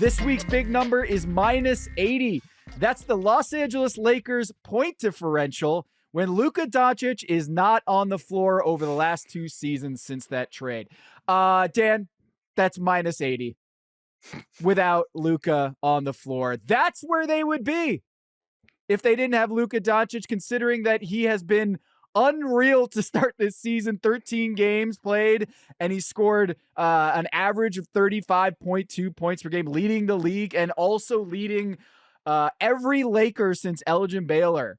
This week's big number is -80. That's the Los Angeles Lakers point differential when Luka Dončić is not on the floor over the last 2 seasons since that trade. Dan, that's -80 without Luka on the floor. That's where they would be if they didn't have Luka Dončić, considering that he has been unreal to start this season. 13 games played, and he scored an average of 35.2 points per game, leading the league and also leading every Laker since Elgin Baylor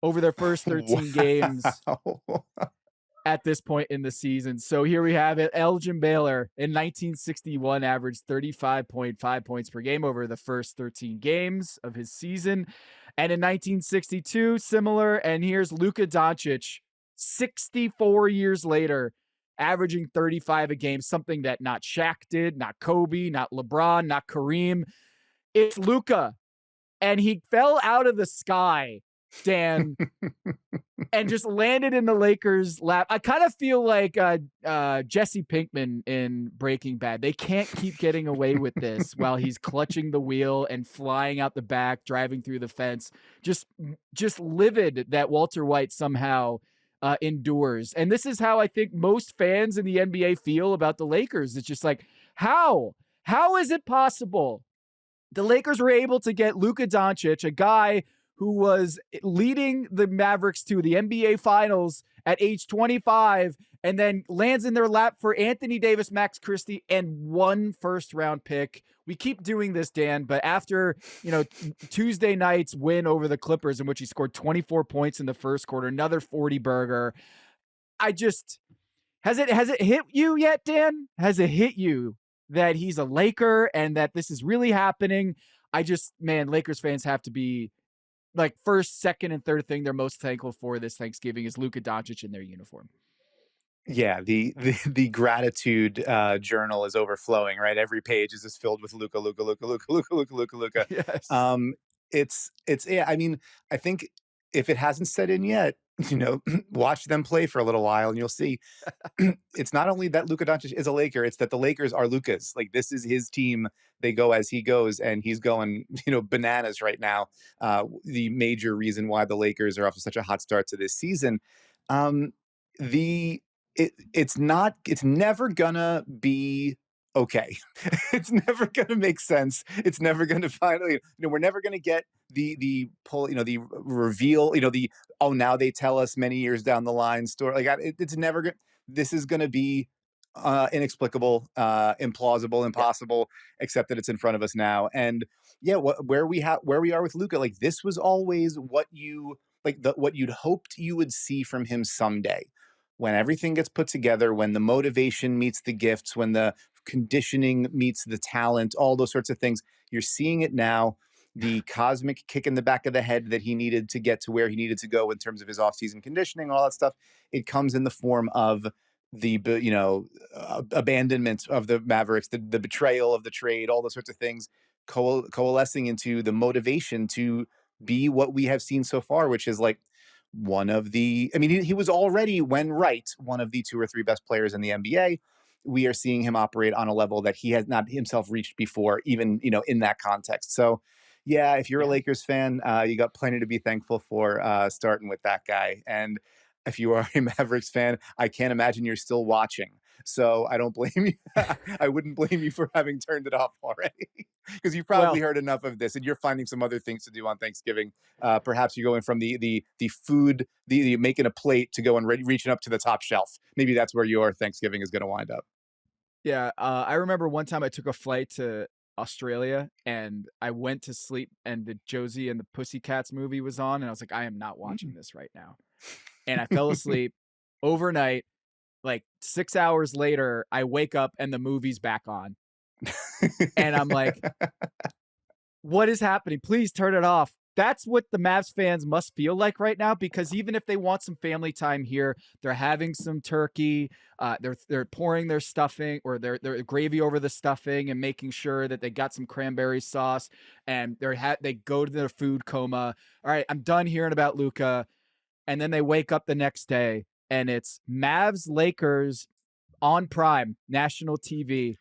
over their first 13 games at this point in the season. So here we have it. Elgin Baylor in 1961 averaged 35.5 points per game over the first 13 games of his season. And in 1962, similar. And here's Luka Dončić, 64 years later, averaging 35 a game, something that not Shaq did, not Kobe, not LeBron, not Kareem. It's Luka. And he fell out of the sky, Dan, and just landed in the Lakers' lap. I kind of feel like Jesse Pinkman in Breaking Bad. They can't keep getting away with this while he's clutching the wheel and flying out the back, driving through the fence. Just livid that Walter White somehow endures. And this is how I think most fans in the NBA feel about the Lakers. It's just like, how is it possible the Lakers were able to get Luka Dončić, a guy who was leading the Mavericks to the NBA Finals at age 25, and then lands in their lap for Anthony Davis, Max Christie, and 1 first-round pick. We keep doing this, Dan, but after Tuesday night's win over the Clippers, in which he scored 24 points in the first quarter, another 40-burger, has it hit you yet, Dan? Has it hit you that he's a Laker and that this is really happening? Lakers fans have to be like first, second, and third thing they're most thankful for this Thanksgiving is Luka Dončić in their uniform. Yeah, the gratitude journal is overflowing, right? Every page is just filled with Luka. Yes. I mean, I think if it hasn't set in yet, watch them play for a little while and you'll see it's not only that Luka Dončić is a Laker, it's that the Lakers are Luka's. Like, this is his team. They go as he goes, and he's going, bananas right now. The major reason why the Lakers are off to such a hot start to this season. It's never gonna be okay. It's never gonna make sense. It's never gonna finally, we're never gonna get the pull, the reveal, now they tell us many years down the line story. Like, it's never gonna, this is gonna be inexplicable, implausible, impossible, except that it's in front of us now. And yeah, where we are with Luka, like, this was always what you'd hoped you would see from him someday. When everything gets put together, when the motivation meets the gifts, when the conditioning meets the talent, all those sorts of things, you're seeing it now. The cosmic kick in the back of the head that he needed to get to where he needed to go in terms of his offseason conditioning, all that stuff, it comes in the form of the abandonment of the Mavericks, the betrayal of the trade, all those sorts of things coalescing into the motivation to be what we have seen so far, which is like he was already, when right, one of the 2 or 3 best players in the NBA. We are seeing him operate on a level that he has not himself reached before, even, in that context. So yeah, if you're a Lakers fan, you got plenty to be thankful for, starting with that guy. And if you are a Mavericks fan, I can't imagine you're still watching. So I don't blame you. I wouldn't blame you for having turned it off already, because you've probably heard enough of this and you're finding some other things to do on Thanksgiving. Perhaps you're going from the food, the making a plate, to go and reaching up to the top shelf. Maybe that's where your Thanksgiving is going to wind up. Yeah. I remember one time I took a flight to Australia and I went to sleep and the Josie and the Pussycats movie was on. And I was like, I am not watching this right now. And I fell asleep overnight. Like 6 hours later, I wake up and the movie's back on. And I'm like, what is happening? Please turn it off. That's what the Mavs fans must feel like right now, because even if they want some family time here, they're having some turkey, they're pouring their stuffing or their gravy over the stuffing and making sure that they got some cranberry sauce, and they go to their food coma. All right, I'm done hearing about Luka. And then they wake up the next day and it's Mavs Lakers on Prime, national TV.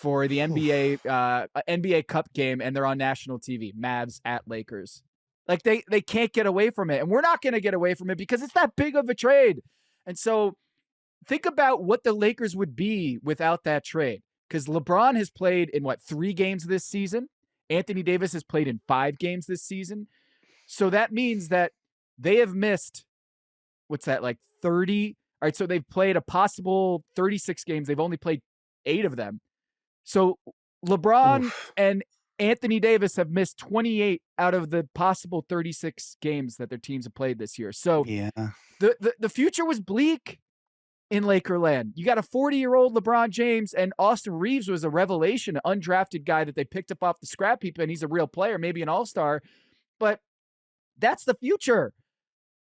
for the NBA Cup game, and they're on national TV. Mavs at Lakers. Like they can't get away from it, and we're not going to get away from it because it's that big of a trade. And so think about what the Lakers would be without that trade. Because LeBron has played in 3 games this season. Anthony Davis has played in 5 games this season. So that means that they have missed, 30? All right, so they've played a possible 36 games. They've only played 8 of them. So LeBron and Anthony Davis have missed 28 out of the possible 36 games that their teams have played this year. So yeah, the future was bleak in Lakerland. You got a 40-year-old LeBron James, and Austin Reeves was a revelation, an undrafted guy that they picked up off the scrap heap, and he's a real player, maybe an all-star. But that's the future.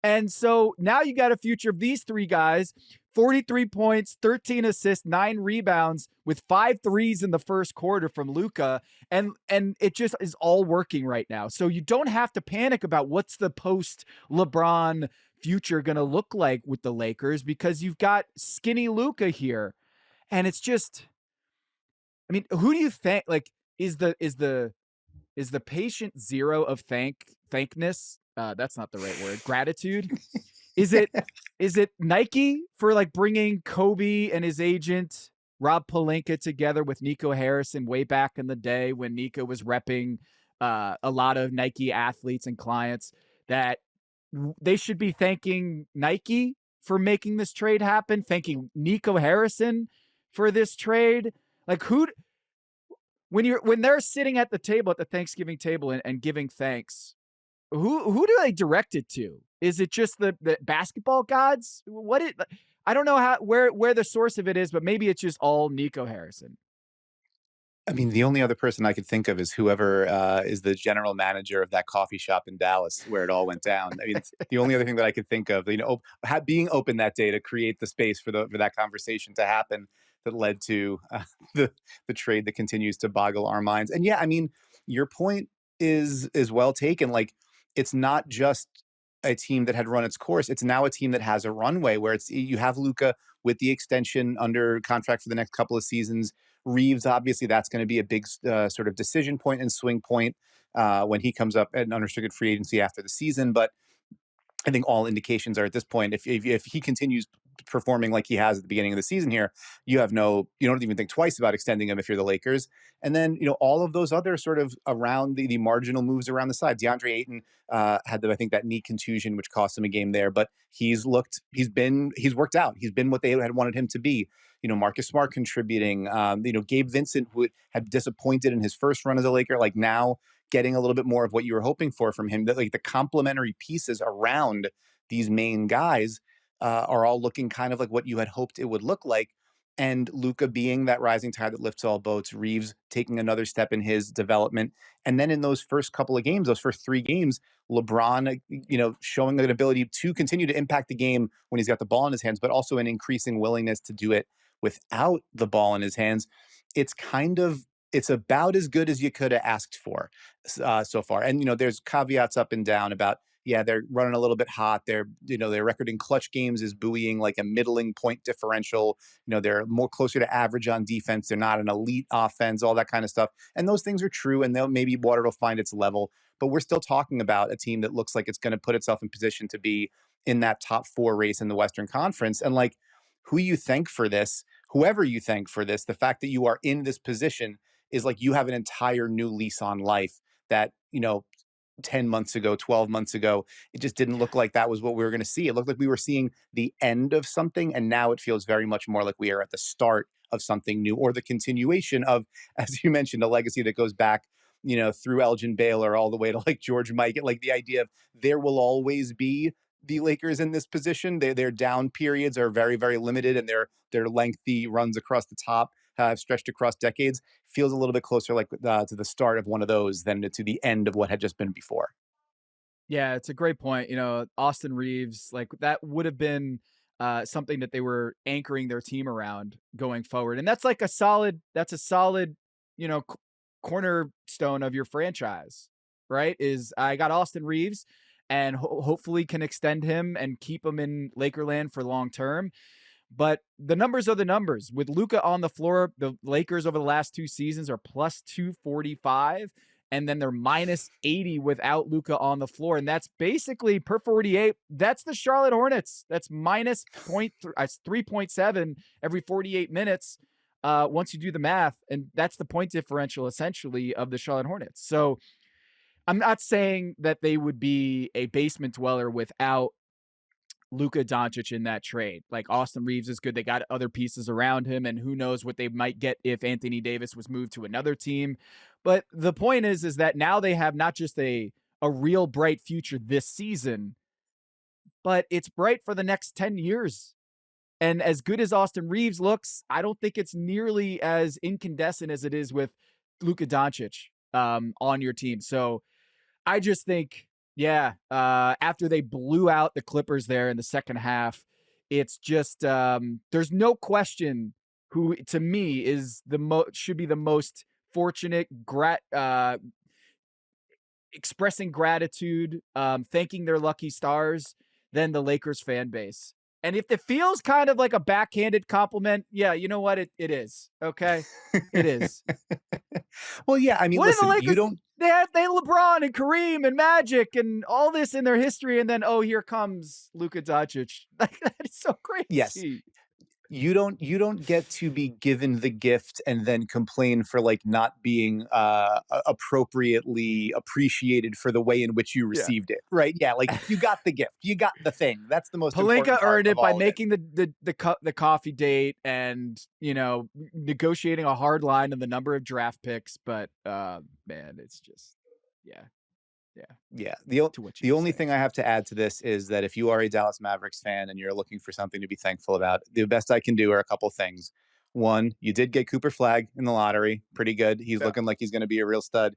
And so now you got a future of these 3 guys, 43 points, 13 assists, 9 rebounds with 5 threes in the first quarter from Luka. And it just is all working right now. So you don't have to panic about what's the post LeBron future going to look like with the Lakers, because you've got skinny Luka here. And it's just, I mean, who do you think, is the patient zero of thankness? That's not the right word. Gratitude. Is it Nike for bringing Kobe and his agent Rob Pelinka together with Nico Harrison way back in the day when Nico was repping a lot of Nike athletes and clients, that they should be thanking Nike for making this trade happen, thanking Nico Harrison for this trade? When they're sitting at the table, at the Thanksgiving table, and giving thanks, who do they direct it to? Is it just the basketball gods? I don't know where the source of it is, but maybe it's just all Nico Harrison. I mean, the only other person I could think of is whoever is the general manager of that coffee shop in Dallas where it all went down. I mean, it's the only other thing that I could think of, being open that day to create the space for that conversation to happen that led to the trade that continues to boggle our minds. And yeah, I mean, your point is well taken. It's not just a team that had run its course. It's now a team that has a runway where you have Luka with the extension under contract for the next couple of seasons. Reeves, obviously, that's going to be a big sort of decision point and swing point when he comes up at an unrestricted free agency after the season. But I think all indications are at this point, if he continues performing like he has at the beginning of the season here, you don't even think twice about extending him if you're the Lakers. And then, all of those other sort of around the marginal moves around the side. DeAndre Ayton had I think that knee contusion, which cost him a game there, but he's worked out. He's been what they had wanted him to be. Marcus Smart contributing, Gabe Vincent, who had disappointed in his first run as a Laker, now getting a little bit more of what you were hoping for from him. That the complementary pieces around these main guys are all looking kind of like what you had hoped it would look like. And Luka being that rising tide that lifts all boats, Reeves taking another step in his development. And then in those first couple of games, those first 3 games, LeBron, showing an ability to continue to impact the game when he's got the ball in his hands, but also an increasing willingness to do it without the ball in his hands. It's about as good as you could have asked for so far. And, there's caveats up and down about, they're running a little bit hot. Their record in clutch games is buoying like a middling point differential. They're more closer to average on defense. They're not an elite offense, all that kind of stuff. And those things are true. And maybe water will find its level. But we're still talking about a team that looks like it's going to put itself in position to be in that top 4 race in the Western Conference. And who you thank for this, whoever you thank for this, the fact that you are in this position is you have an entire new lease on life that, 10 months ago, 12 months ago, it just didn't look like that was what we were going to see. It looked like we were seeing the end of something. And now it feels very much more like we are at the start of something new, or the continuation of, as you mentioned, a legacy that goes back, through Elgin Baylor all the way to George Mikan. The idea of there will always be the Lakers in this position. Their down periods are very, very limited, and their lengthy runs across the top have stretched across decades. Feels a little bit closer to the start of one of those than to the end of what had just been before. Yeah, it's a great point. Austin Reeves, that would have been something that they were anchoring their team around going forward. And that's a solid, cornerstone of your franchise, right? Is I got Austin Reeves, and hopefully can extend him and keep him in Lakerland for long term. But the numbers are the numbers. With Luka on the floor, the Lakers over the last 2 seasons are plus 245, and then they're minus 80 without Luka on the floor. And that's basically per 48. That's the Charlotte Hornets. That's minus 3.7 every 48 minutes once you do the math. And that's the point differential essentially of the Charlotte Hornets. So I'm not saying that they would be a basement dweller without Luka Dončić in that trade. Like, Austin Reeves is good. They got other pieces around him, and who knows what they might get if Anthony Davis was moved to another team. But the point is that now they have not just a real bright future this season, but it's bright for the next 10 years. And as good as Austin Reeves looks, I don't think it's nearly as incandescent as it is with Luka Dončić on your team. So I just think, after they blew out the Clippers there in the second half, it's just there's no question who, to me, is should be the most fortunate, expressing gratitude, thanking their lucky stars than the Lakers fan base. And if it feels kind of like a backhanded compliment, yeah, you know what? It is. Okay. It is. Well, yeah, I mean, What listen, the Lakers, you don't. They had LeBron and Kareem and Magic and all this in their history, and then here comes Luka Dončić. Like, that is so crazy. Yes. You don't get to be given the gift and then complain for like not being appropriately appreciated for the way in which you received it, right? Yeah, like you got the gift, you got the thing. That's the most important Pelinka part earned it of by all making the coffee date and negotiating a hard line on the number of draft picks. But man, it's just Yeah. The only thing I have to add to this is that if you are a Dallas Mavericks fan and you're looking for something to be thankful about, the best I can do are a couple things. One, you did get Cooper Flagg in the lottery. Pretty good. He's looking like he's going to be a real stud.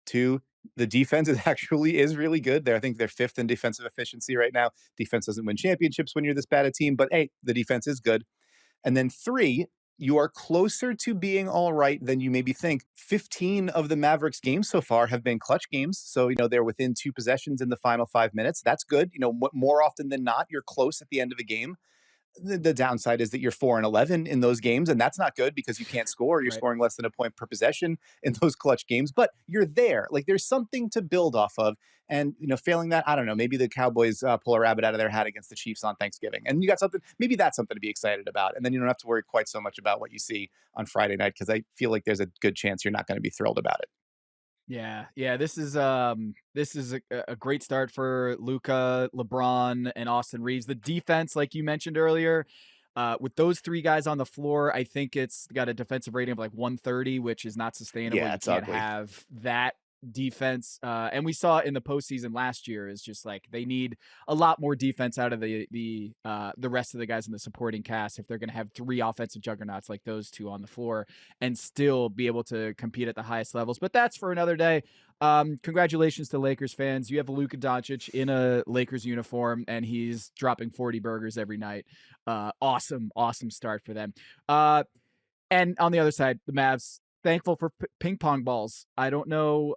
Two, the defense is really good. I think they're fifth in defensive efficiency right now. Defense doesn't win championships when you're this bad a team, but hey, the defense is good. And then three, you are closer to being all right than you maybe think. 15 of the Mavericks games so far have been clutch games. So, they're within 2 possessions in the final 5 minutes. That's good. More often than not, you're close at the end of the game. The downside is that you're 4-11 in those games, and that's not good because you can't score. You're scoring less than a point per possession in those clutch games, but you're there. Like, there's something to build off of. And, failing that, I don't know, maybe the Cowboys pull a rabbit out of their hat against the Chiefs on Thanksgiving. And you got something, maybe that's something to be excited about. And then you don't have to worry quite so much about what you see on Friday night, because I feel like there's a good chance you're not going to be thrilled about it. Yeah. This is a great start for Luka, LeBron, and Austin Reeves. The defense, like you mentioned earlier, with those 3 guys on the floor, I think it's got a defensive rating of like 130, which is not sustainable. Yeah, you it's can't ugly. have that defense. And we saw it in the postseason last year, is just like they need a lot more defense out of the rest of the guys in the supporting cast if they're going to have 3 offensive juggernauts like those 2 on the floor and still be able to compete at the highest levels. But that's for another day. Congratulations to Lakers fans. You have Luka Dončić in a Lakers uniform, and he's dropping 40 burgers every night. Awesome start for them. And on the other side, the Mavs, thankful for ping pong balls. I don't know,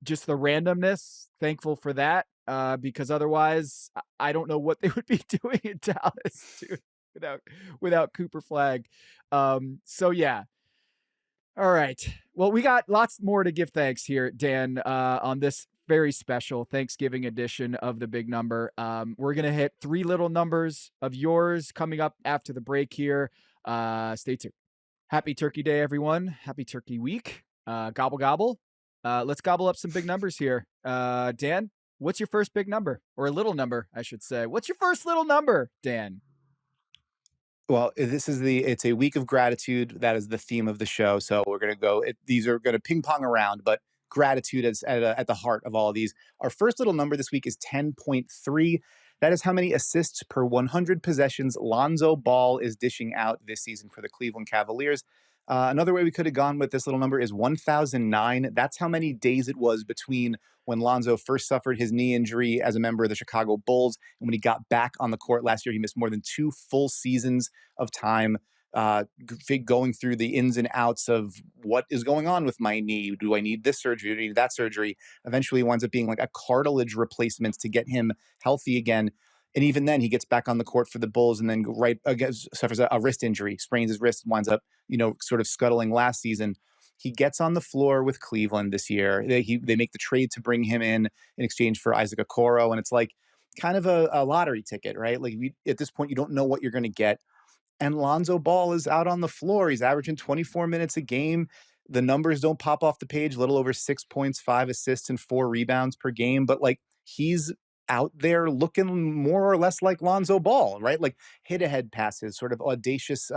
just the randomness. Thankful for that, because otherwise, I don't know what they would be doing in Dallas, dude, without Cooper Flagg. So yeah. All right. Well, we got lots more to give thanks here, Dan, on this very special Thanksgiving edition of The Big Number. We're going to hit 3 little numbers of yours coming up after the break here. Stay tuned. Happy Turkey Day, everyone. Happy Turkey Week. Gobble, gobble. Let's gobble up some big numbers here. Dan, what's your first big number? Or a little number, I should say. What's your first little number, Dan? Well, it's a week of gratitude. That is the theme of the show. So we're going to go, these are going to ping pong around, but gratitude is at the heart of all of these. Our first little number this week is 10.3. That is how many assists per 100 possessions Lonzo Ball is dishing out this season for the Cleveland Cavaliers. Another way we could have gone with this little number is 1,009. That's how many days it was between when Lonzo first suffered his knee injury as a member of the Chicago Bulls and when he got back on the court last year. He missed more than 2 full seasons of time going through the ins and outs of what is going on with my knee. Do I need this surgery? Do I need that surgery? Eventually winds up being like a cartilage replacement to get him healthy again. And even then, he gets back on the court for the Bulls and then suffers a wrist injury, sprains his wrist, winds up, sort of scuttling last season. He gets on the floor with Cleveland this year. They make the trade to bring him in exchange for Isaac Okoro, and it's like kind of a lottery ticket, right? Like at this point, you don't know what you're going to get. And Lonzo Ball is out on the floor. He's averaging 24 minutes a game. The numbers don't pop off the page, a little over 6 points, 5 assists, and 4 rebounds per game. But like he's out there looking more or less like Lonzo Ball, right? Like hit ahead passes, sort of audacious,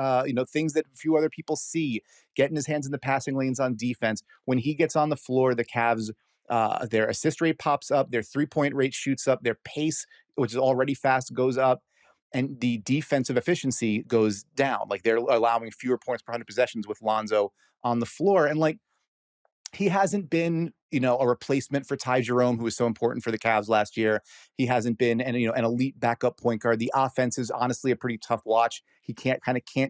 things that few other people see, getting his hands in the passing lanes on defense. When he gets on the floor, the Cavs, their assist rate pops up, their 3-point rate shoots up, their pace, which is already fast, goes up, and the defensive efficiency goes down. Like they're allowing fewer points per 100 possessions with Lonzo on the floor. And like, he hasn't been, a replacement for Ty Jerome, who was so important for the Cavs last year. He hasn't been an elite backup point guard. The offense is honestly a pretty tough watch. He can't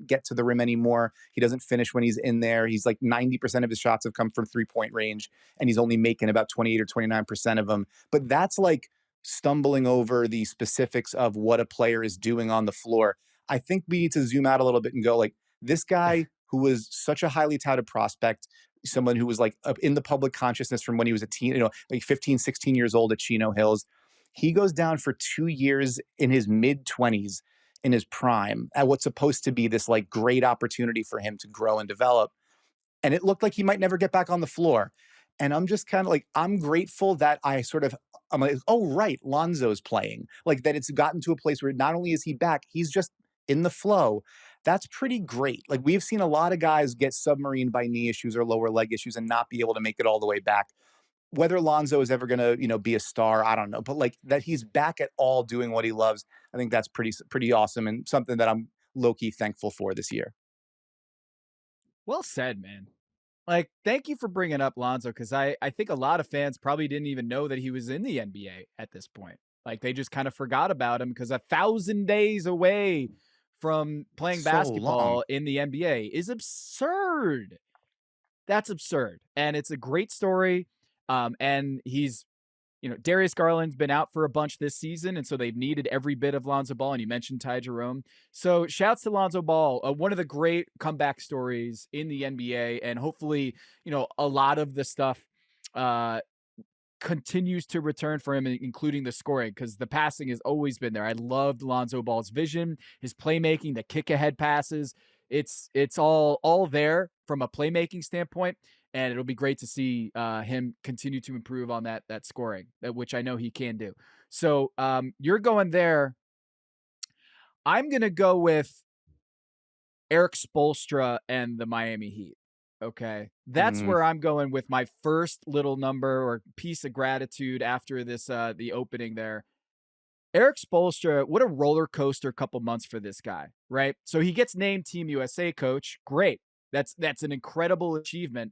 get to the rim anymore. He doesn't finish when he's in there. He's like 90% of his shots have come from 3-point range, and he's only making about 28 or 29% of them. But that's like stumbling over the specifics of what a player is doing on the floor. I think we need to zoom out a little bit and go like, this guy who was such a highly touted prospect, someone who was like up in the public consciousness from when he was a teen, like 15, 16 years old at Chino Hills. He goes down for 2 years in his mid-20s in his prime at what's supposed to be this like great opportunity for him to grow and develop. And it looked like he might never get back on the floor. And I'm just kind of like, I'm grateful that I'm like, oh, right, Lonzo's playing. Like that it's gotten to a place where not only is he back, he's just in the flow. That's pretty great. Like we've seen a lot of guys get submarined by knee issues or lower leg issues and not be able to make it all the way back. Whether Lonzo is ever going to, be a star, I don't know. But like that he's back at all doing what he loves, I think that's pretty awesome and something that I'm low-key thankful for this year. Well said, man. Like, thank you for bringing up Lonzo, because I think a lot of fans probably didn't even know that he was in the NBA at this point. Like, they just kind of forgot about him because 1,000 days away from playing basketball in the NBA is absurd. That's absurd. And it's a great story. And he's, Darius Garland's been out for a bunch this season, and so they've needed every bit of Lonzo Ball, and you mentioned Ty Jerome. So shouts to Lonzo Ball, one of the great comeback stories in the NBA, and hopefully, a lot of the stuff continues to return for him, including the scoring, because the passing has always been there. I loved Lonzo Ball's vision, his playmaking, the kick-ahead passes. It's all there from a playmaking standpoint. And it'll be great to see him continue to improve on that scoring, which I know he can do. So you're going there. I'm going to go with Erik Spoelstra and the Miami Heat. Okay. That's where I'm going with my first little number or piece of gratitude after this, the opening there. Erik Spoelstra, what a roller coaster couple months for this guy, right? So he gets named Team USA coach. Great. That's an incredible achievement.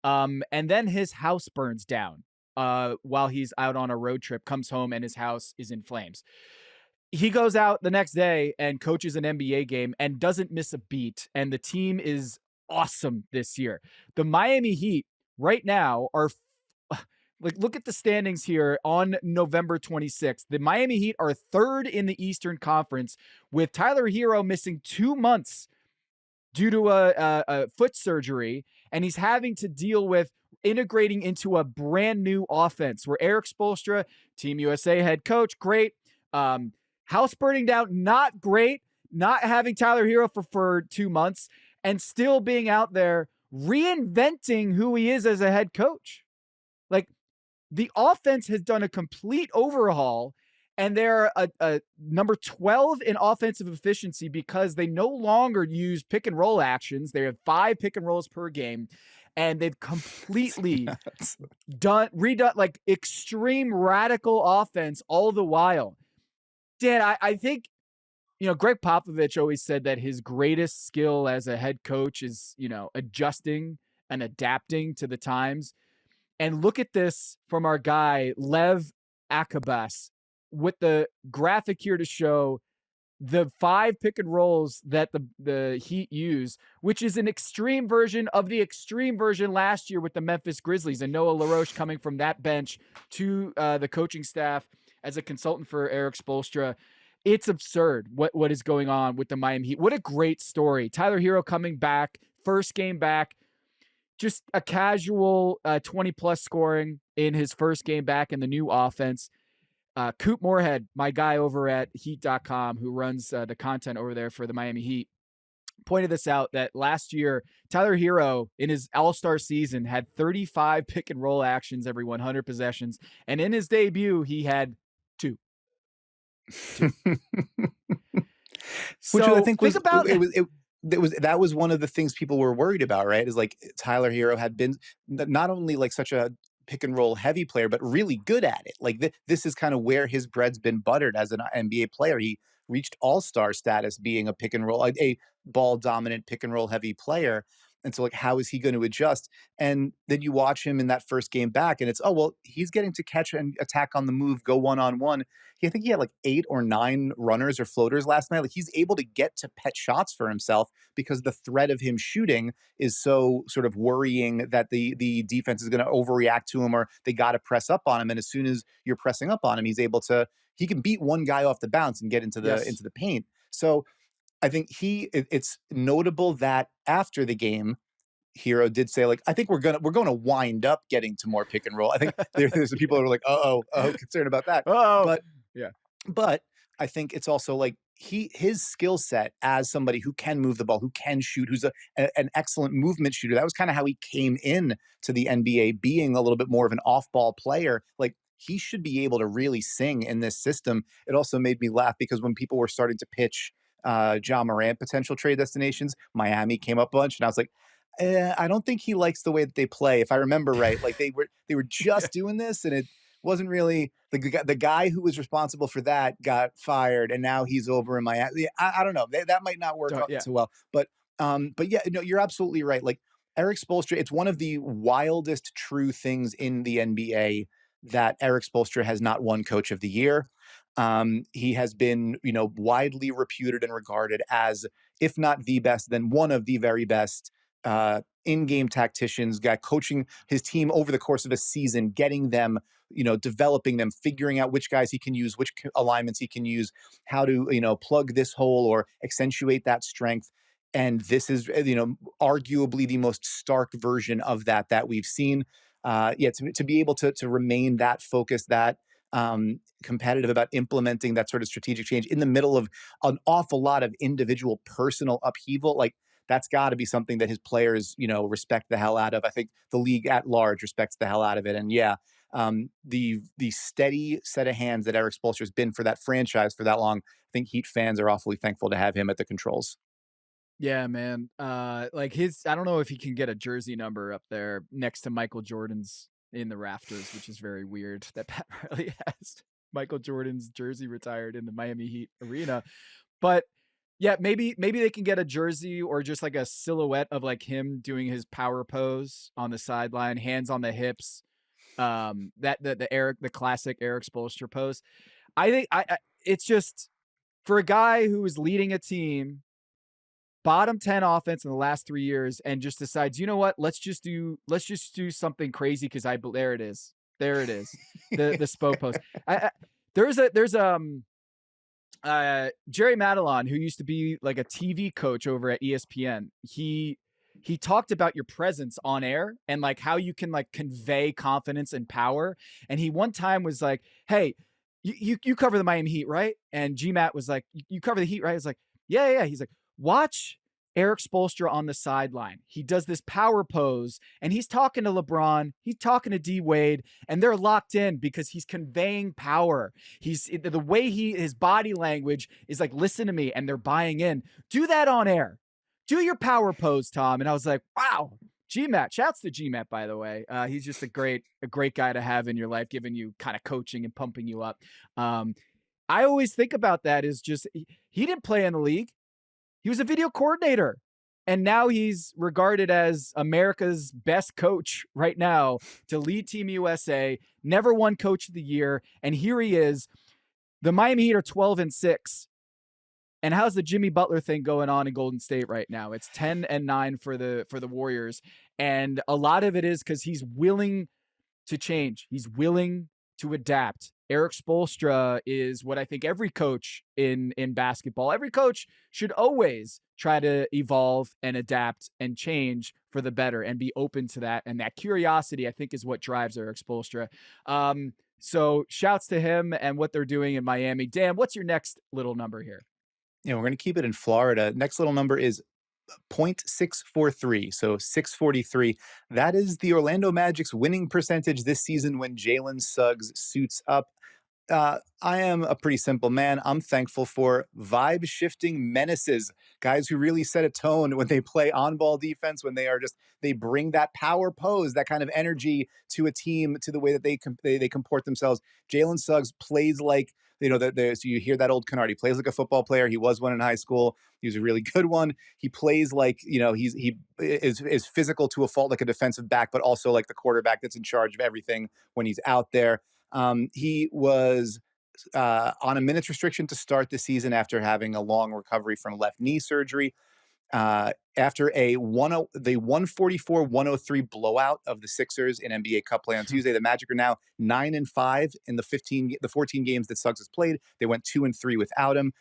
And then his house burns down while he's out on a road trip, comes home, and his house is in flames. He goes out the next day and coaches an NBA game and doesn't miss a beat. And the team is awesome this year. The Miami Heat right now are like, look at the standings here on November 26th. The Miami Heat are third in the Eastern Conference, with Tyler Hero missing 2 months due to a foot surgery, and he's having to deal with integrating into a brand new offense where Erik Spoelstra, Team USA head coach, great. House burning down, not great. Not having Tyler Hero for 2 months and still being out there reinventing who he is as a head coach. Like, the offense has done a complete overhaul, and they're a number 12 in offensive efficiency because they no longer use pick and roll actions. They have 5 pick and rolls per game, and they've completely redone like extreme radical offense all the while. Dan, I think, Greg Popovich always said that his greatest skill as a head coach is, adjusting and adapting to the times. And look at this from our guy, Lev Akabas, with the graphic here to show the 5 pick and rolls that the Heat use, which is an extreme version of the extreme version last year with the Memphis Grizzlies, and Noah LaRoche coming from that bench to the coaching staff as a consultant for Erik Spoelstra. It's absurd what is going on with the Miami Heat. What a great story. Tyler Hero coming back, first game back, just a casual 20-plus scoring in his first game back in the new offense. Coop Moorhead, my guy over at Heat.com, who runs the content over there for the Miami Heat, pointed this out that last year, Tyler Hero in his all-star season had 35 pick and roll actions every 100 possessions. And in his debut, he had 2. Which I think was about that was one of the things people were worried about, right? Is like Tyler Hero had been not only like such a pick and roll heavy player, but really good at it. Like this is kind of where his bread's been buttered as an NBA player. He reached all-star status being a pick and roll, a ball dominant pick and roll heavy player. And so like, how is he going to adjust? And then you watch him in that first game back and it's, oh, well, he's getting to catch and attack on the move, go one-on-one. I think he had like 8 or 9 runners or floaters last night. Like he's able to get to pet shots for himself because the threat of him shooting is so sort of worrying that the defense is going to overreact to him or they got to press up on him. And as soon as you're pressing up on him, he can beat one guy off the bounce and get into the paint. So I think it's notable that after the game, Hero did say, like, I think we're going to wind up getting to more pick and roll. I think there's some people that are like, concerned about that. But I think it's also like his skill set as somebody who can move the ball, who can shoot, who's an excellent movement shooter. That was kind of how he came in to the NBA, being a little bit more of an off-ball player. Like he should be able to really sing in this system. It also made me laugh because when people were starting to pitch John Morant potential trade destinations, Miami came up a bunch, and I was like, I don't think he likes the way that they play. If I remember right, like they were just doing this, and it wasn't really the guy who was responsible for that got fired, and now he's over in Miami. I don't know. That might not work out too well. But yeah, no, you're absolutely right. Like Erik Spoelstra, it's one of the wildest true things in the NBA that Erik Spoelstra has not won Coach of the Year. He has been, widely reputed and regarded as, if not the best, then one of the very best in-game tacticians, guy coaching his team over the course of a season, getting them, developing them, figuring out which guys he can use, which alignments he can use, how to, plug this hole or accentuate that strength. And this is, arguably the most stark version of that we've seen. To be able to remain that focused, that competitive about implementing that sort of strategic change in the middle of an awful lot of individual personal upheaval, like that's got to be something that his players, respect the hell out of. I think the league at large respects the hell out of it. And the steady set of hands that Erik Spoelstra has been for that franchise for that long, I think Heat fans are awfully thankful to have him at the controls. Yeah, man. I don't know if he can get a jersey number up there next to Michael Jordan's in the rafters, which is very weird that Pat Riley has Michael Jordan's jersey retired in the Miami Heat arena. But yeah, maybe they can get a jersey or just like a silhouette of like him doing his power pose on the sideline, hands on the hips. The classic Erik Spoelstra pose. I think it's just for a guy who is leading a team, bottom 10 offense in the last 3 years, and just decides, you know what, let's just do something crazy because there it is, the Spo post. There's Jerry Madelon, who used to be like a TV coach over at ESPN. He talked about your presence on air and like how you can like convey confidence and power. And he one time was like, hey, you cover the Miami Heat, right? And GMAT was like, you cover the Heat, right? It's like, yeah. He's like, watch Erik Spoelstra on the sideline. He does this power pose and he's talking to LeBron, he's talking to D Wade, and they're locked in because he's conveying power. He's the way his body language is like, listen to me, and they're buying in. Do that on air. Do your power pose, Tom. And I was like, wow, GMAT. Shouts to GMAT, by the way. He's just a great guy to have in your life, giving you kind of coaching and pumping you up. I always think about that is just, he didn't play in the league. He was a video coordinator, and now he's regarded as America's best coach right now to lead Team USA, never won Coach of the Year. And here he is. The Miami Heat are 12-6. And how's the Jimmy Butler thing going on in Golden State right now? It's 10-9 for the Warriors. And a lot of it is because he's willing to change. He's willing to adapt. Erik Spoelstra is what I think every coach in basketball, every coach should always try to evolve and adapt and change for the better and be open to that. And that curiosity, I think, is what drives Erik Spoelstra. So shouts to him and what they're doing in Miami. Dan, what's your next little number here? We're going to keep it in Florida. Next little number is 0.643, so 643. That is the Orlando Magic's winning percentage this season when Jalen Suggs suits up. I am a pretty simple man. I'm thankful for vibe shifting menaces, guys who really set a tone when they play on ball defense, when they bring that power pose, that kind of energy to a team, to the way that they comport themselves. Jalen Suggs plays like, so you hear that old canard. He plays like a football player. He was one in high school. He was a really good one. He plays like, he is physical to a fault, like a defensive back, but also like the quarterback that's in charge of everything when he's out there. He was on a minutes restriction to start the season after having a long recovery from left knee surgery. After the 144-103 blowout of the Sixers in NBA Cup play on Tuesday, the Magic are now 9-5 in the 14 games that Suggs has played. They went 2-3 without him.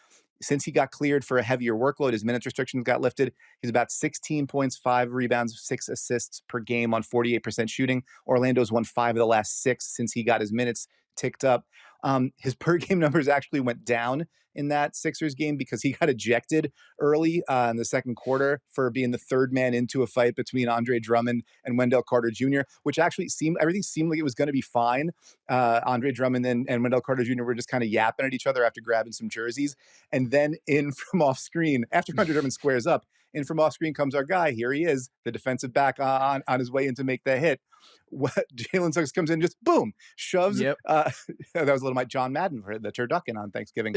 Since he got cleared for a heavier workload, his minutes restrictions got lifted. He's about 16 points, 5 rebounds, 6 assists per game on 48% shooting. Orlando's won 5 of the last 6 since he got his minutes ticked up. His per game numbers actually went down in that Sixers game because he got ejected early in the second quarter for being the third man into a fight between Andre Drummond and Wendell Carter Jr., which actually everything seemed like it was going to be fine. Andre Drummond and Wendell Carter Jr. were just kind of yapping at each other after grabbing some jerseys. And then in from off screen, after Andre Drummond squares up, in from off screen comes our guy. Here he is, the defensive back on his way in to make the hit. Jalen Suggs comes in, just boom, shoves. Yep. That was a little like John Madden for the turducken on Thanksgiving.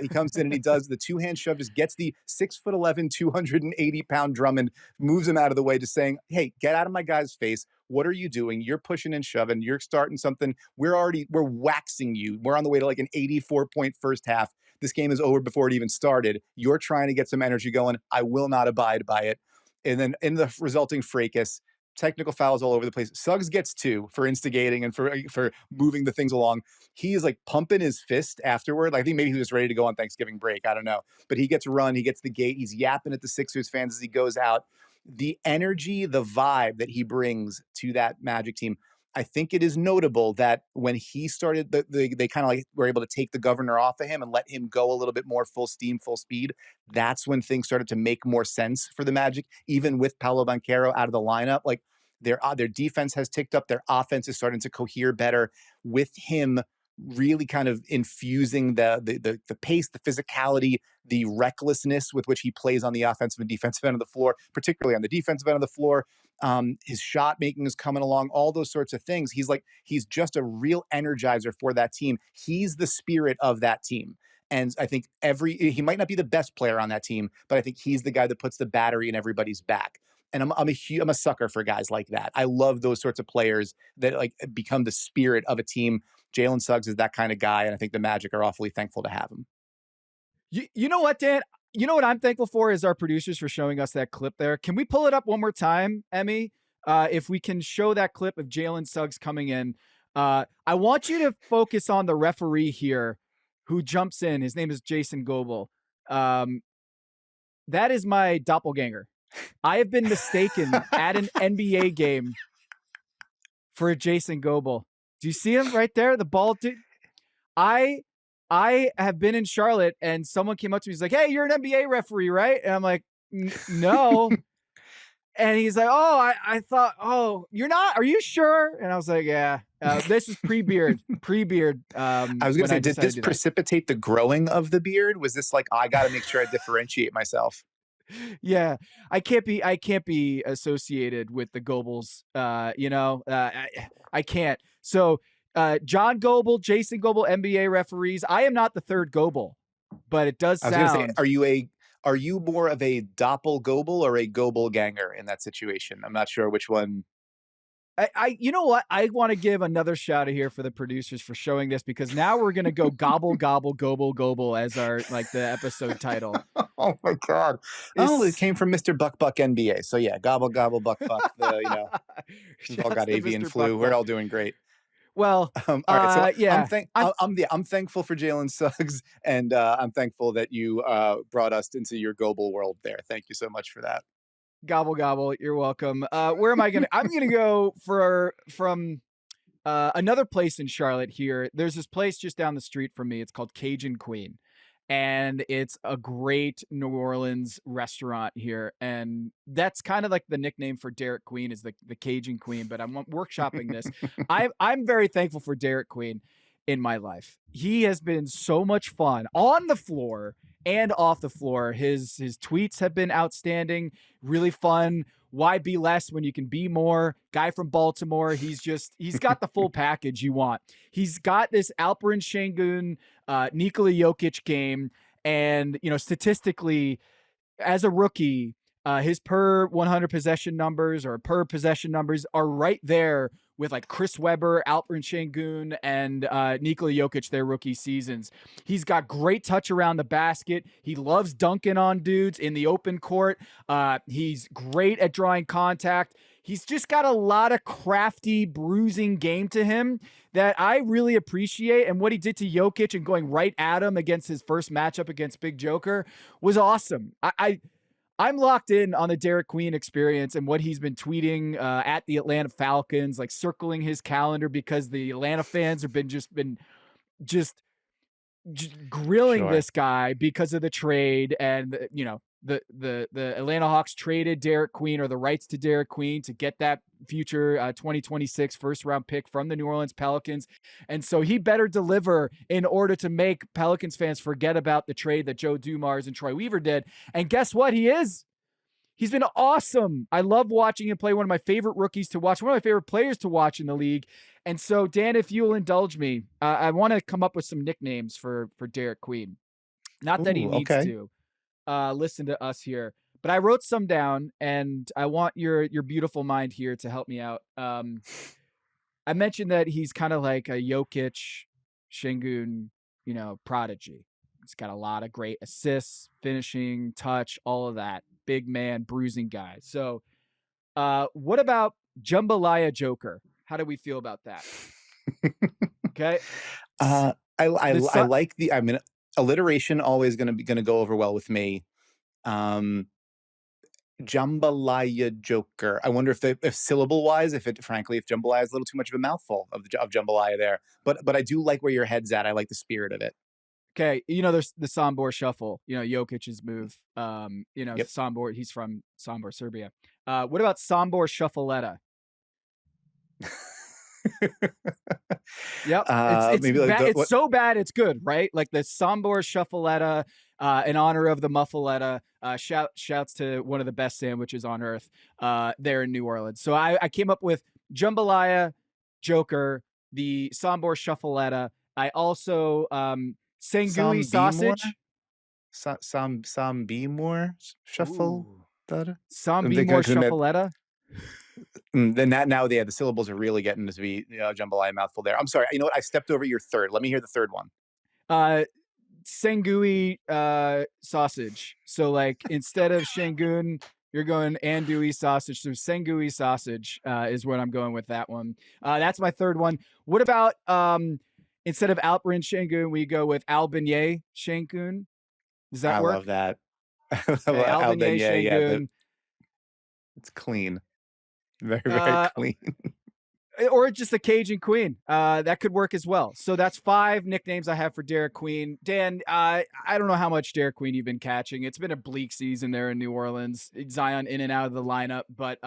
He comes in and he does the two-hand shove, just gets the 6'11", 280-pound Drummond, moves him out of the way, just saying, hey, get out of my guy's face. What are you doing? You're pushing and shoving. You're starting something. We're waxing you. We're on the way to like an 84-point first half. This game is over before it even started. You're trying to get some energy going. I will not abide by it. And then in the resulting fracas, technical fouls all over the place. Suggs gets 2 for instigating and for moving the things along. He is like pumping his fist afterward. I think maybe he was ready to go on Thanksgiving break. I don't know. But he gets run. He gets the gate. He's yapping at the Sixers fans as he goes out. The energy, the vibe that he brings to that Magic team, I think it is notable that when he started, they kind of like were able to take the governor off of him and let him go a little bit more full steam, full speed. That's when things started to make more sense for the Magic, even with Paolo Banchero out of the lineup. Like their defense has ticked up. Their offense is starting to cohere better with him really kind of infusing the pace, the physicality, the recklessness with which he plays on the offensive and defensive end of the floor, particularly on the defensive end of the floor. His shot making is coming along, all those sorts of things. He's just a real energizer for that team. He's the spirit of that team. And I think he might not be the best player on that team, but I think he's the guy that puts the battery in everybody's back. And I'm a sucker for guys like that. I love those sorts of players that like become the spirit of a team. Jalen Suggs is that kind of guy, and I think the Magic are awfully thankful to have him. You know what, Dan? You know what I'm thankful for is our producers for showing us that clip there. Can we pull it up one more time, Emmy? If we can show that clip of Jalen Suggs coming in. I want you to focus on the referee here who jumps in. His name is Jason Goebel. That is my doppelganger. I have been mistaken at an NBA game for Jason Goebel. Do you see him right there? The ball, dude. I have been in Charlotte and someone came up to me. He's like, hey, you're an NBA referee, right? And I'm like, no. And he's like, oh, I thought, oh, you're not? Are you sure? And I was like, yeah. This was pre-beard. I was going to say, did this precipitate the growing of the beard? Was this like, I got to make sure I differentiate myself? Yeah, I can't be associated with the Goebels. I can't. So John Goebel, Jason Goebel, NBA referees. I am not the third Goebel, but it does sound. I was going to say, are you more of a doppel Goebel or a Goebel ganger in that situation? I'm not sure which one. You know what? I want to give another shout out here for the producers for showing this, because now we're going to go gobble, gobble, Goebel, Goebel as our, like, the episode title. Oh my God. It came from Mr. Buck NBA. So yeah, gobble, gobble, Buck. We've all got avian flu. We're all doing great. Well, All right, so yeah. I'm thankful for Jalen Suggs, and I'm thankful that you brought us into your global world there. Thank you so much for that. Gobble gobble. You're welcome. Where am I gonna? I'm gonna go from another place in Charlotte. Here, there's this place just down the street from me. It's called Cajun Queen, and it's a great New Orleans restaurant here. And that's kind of like the nickname for Derik Queen is the Cajun Queen. But I'm workshopping this. I'm very thankful for Derik Queen in my life. He has been so much fun on the floor and off the floor. His tweets have been outstanding, really fun. Why be less when you can be more? Guy from Baltimore. He's got the full package you want. He's got this Alperen Şengün, Nikola Jokic game. And, statistically, as a rookie, his per 100 possession numbers or per possession numbers are right there with like Chris Webber, Alperen Şengün, and Nikola Jokic their rookie seasons. He's got great touch around the basket. He loves dunking on dudes in the open court. He's great at drawing contact. He's just got a lot of crafty, bruising game to him that I really appreciate. And what he did to Jokic and going right at him against his first matchup against Big Joker was awesome. I'm locked in on the Derik Queen experience and what he's been tweeting at the Atlanta Falcons, like circling his calendar because the Atlanta fans have been just grilling Sure. this guy because of the trade. And the Atlanta Hawks traded Derik Queen or the rights to Derik Queen to get that future 2026 first round pick from the New Orleans Pelicans. And so he better deliver in order to make Pelicans fans forget about the trade that Joe Dumars and Troy Weaver did. And guess what? He's been awesome. I love watching him play. One of my favorite rookies to watch, one of my favorite players to watch in the league. And so, Dan, if you'll indulge me, I want to come up with some nicknames for Derik Queen. Not that he needs Okay. to listen to us here, but I wrote some down, and I want your beautiful mind here to help me out. I mentioned that he's kind of like a Jokic, Şengün, prodigy. He's got a lot of great assists, finishing, touch, all of that. Big man, bruising guy. So, what about Jambalaya Joker? How do we feel about that? Okay. I like the. I mean, alliteration always gonna go over well with me. Jambalaya Joker. I wonder if syllable wise, if jambalaya is a little too much of a mouthful of jambalaya there. But I do like where your head's at. I like the spirit of it. Okay, there's the Sombor shuffle, Jokic's move. Yep. Sombor, he's from Sombor, Serbia. What about Sombor Shuffletta? Yep. It's Maybe like bad. It's so bad it's good, right? Like the Sombor Shuffletta, in honor of the Muffaletta. Shouts to one of the best sandwiches on earth there in New Orleans. So I came up with Jambalaya Joker, the Sombor Shuffletta. I also Sangui sausage. Some be more shuffle. Some be more Shuffletta. Then now the syllables are really getting to be jambalaya mouthful there. I'm sorry. You know what? I stepped over your third. Let me hear the third one. Sangui sausage. So like instead of Şengün, you're going andouille sausage. So Sangui sausage is what I'm going with that one. That's my third one. What about instead of Alperen Şengün, we go with Albanier Şengün? Does that work? I love that. Okay, Albanier Şengün. It's clean. Very, very clean. Or just the Cajun Queen. That could work as well. So that's 5 nicknames I have for Derik Queen. Dan, I don't know how much Derik Queen you've been catching. It's been a bleak season there in New Orleans. Zion in and out of the lineup. But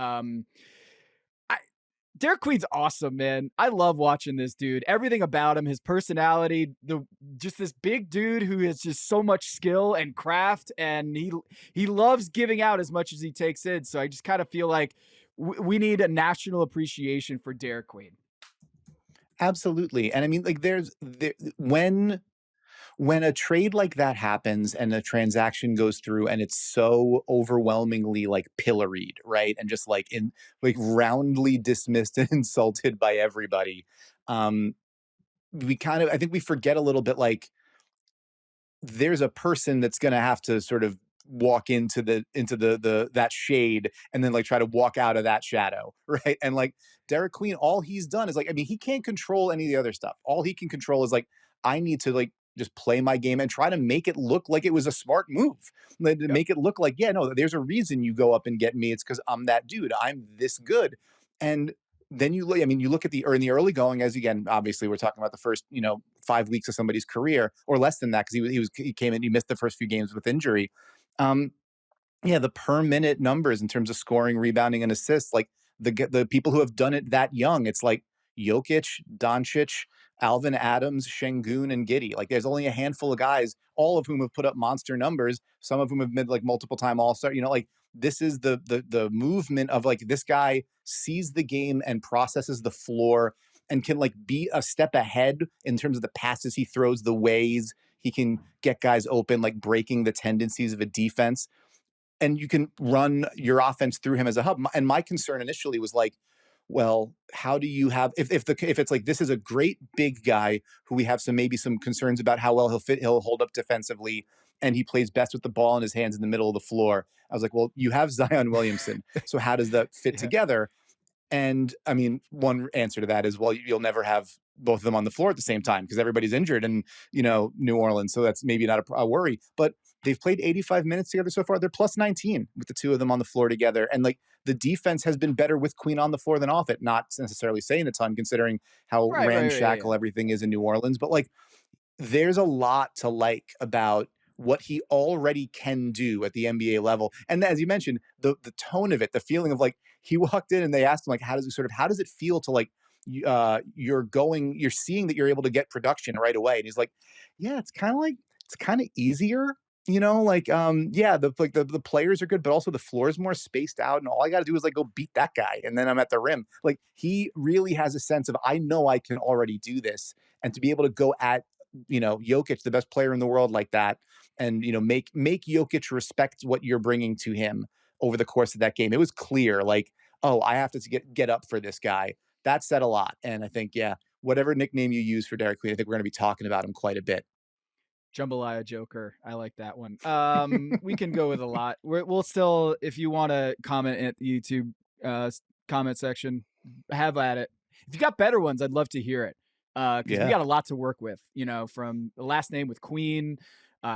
Derik Queen's awesome, man. I love watching this dude. Everything about him, his personality, just this big dude who has just so much skill and craft, and he loves giving out as much as he takes in. So I just kind of feel like we need a national appreciation for Derik Queen. Absolutely. And I mean, like when a trade like that happens and a transaction goes through and it's so overwhelmingly like pilloried, right? And just like roundly dismissed and insulted by everybody. I think we forget a little bit, like there's a person that's going to have to sort of walk into the that shade and then like try to walk out of that shadow, right? And like Derik Queen, all he's done is like, I mean, he can't control any of the other stuff. All he can control is like, I need to like just play my game and try to make it look like it was a smart move. Like, to Yep. make it look like, yeah, no, there's a reason you go up and get me. It's because I'm that dude. I'm this good. And then you look, I mean, you look at the, or in the early going, as again, obviously we're talking about the first, 5 weeks of somebody's career or less than that, because he came in, he missed the first few games with injury. Um, yeah, the per minute numbers in terms of scoring, rebounding, and assists, like the people who have done it that young, it's like Jokic, Doncic, Alvin Adams, Şengün, and Giddey. Like there's only a handful of guys, all of whom have put up monster numbers. Some of whom have been like multiple time All Star. Like this is the movement of like this guy sees the game and processes the floor and can like be a step ahead in terms of the passes he throws, the ways he can get guys open, like breaking the tendencies of a defense, and you can run your offense through him as a hub. And my concern initially was like, well, how do you have if it's like this is a great big guy who we have maybe some concerns about how well he'll hold up defensively, and he plays best with the ball in his hands in the middle of the floor. I was like, well, you have Zion Williamson, so how does that fit Yeah. together? And I mean, one answer to that is, well, you'll never have both of them on the floor at the same time because everybody's injured in, New Orleans. So that's maybe not a worry. But they've played 85 minutes together so far. They're plus 19 with the two of them on the floor together. And like the defense has been better with Queen on the floor than off it. Not necessarily saying a ton considering how Right. Yeah. ramshackle everything is in New Orleans. But like there's a lot to like about what he already can do at the NBA level. And as you mentioned, the tone of it, the feeling of like he walked in and they asked him like, how does it feel to like you're seeing that you're able to get production right away. And he's like, yeah, it's kind of easier. Yeah, the players are good, but also the floor is more spaced out, and all I got to do is like go beat that guy, and then I'm at the rim. Like he really has a sense of I know I can already do this, and to be able to go at Jokic, the best player in the world, like that, and make Jokic respect what you're bringing to him over the course of that game. It was clear, like, oh, I have to get up for this guy. That said a lot, and I think yeah, whatever nickname you use for Derik Queen, I think we're going to be talking about him quite a bit. Jambalaya Joker. I like that one. We can go with a lot. We'll still, if you want to comment at the YouTube comment section, have at it. If you got better ones, I'd love to hear it. Because we Yeah. got a lot to work with. From the last name with Queen.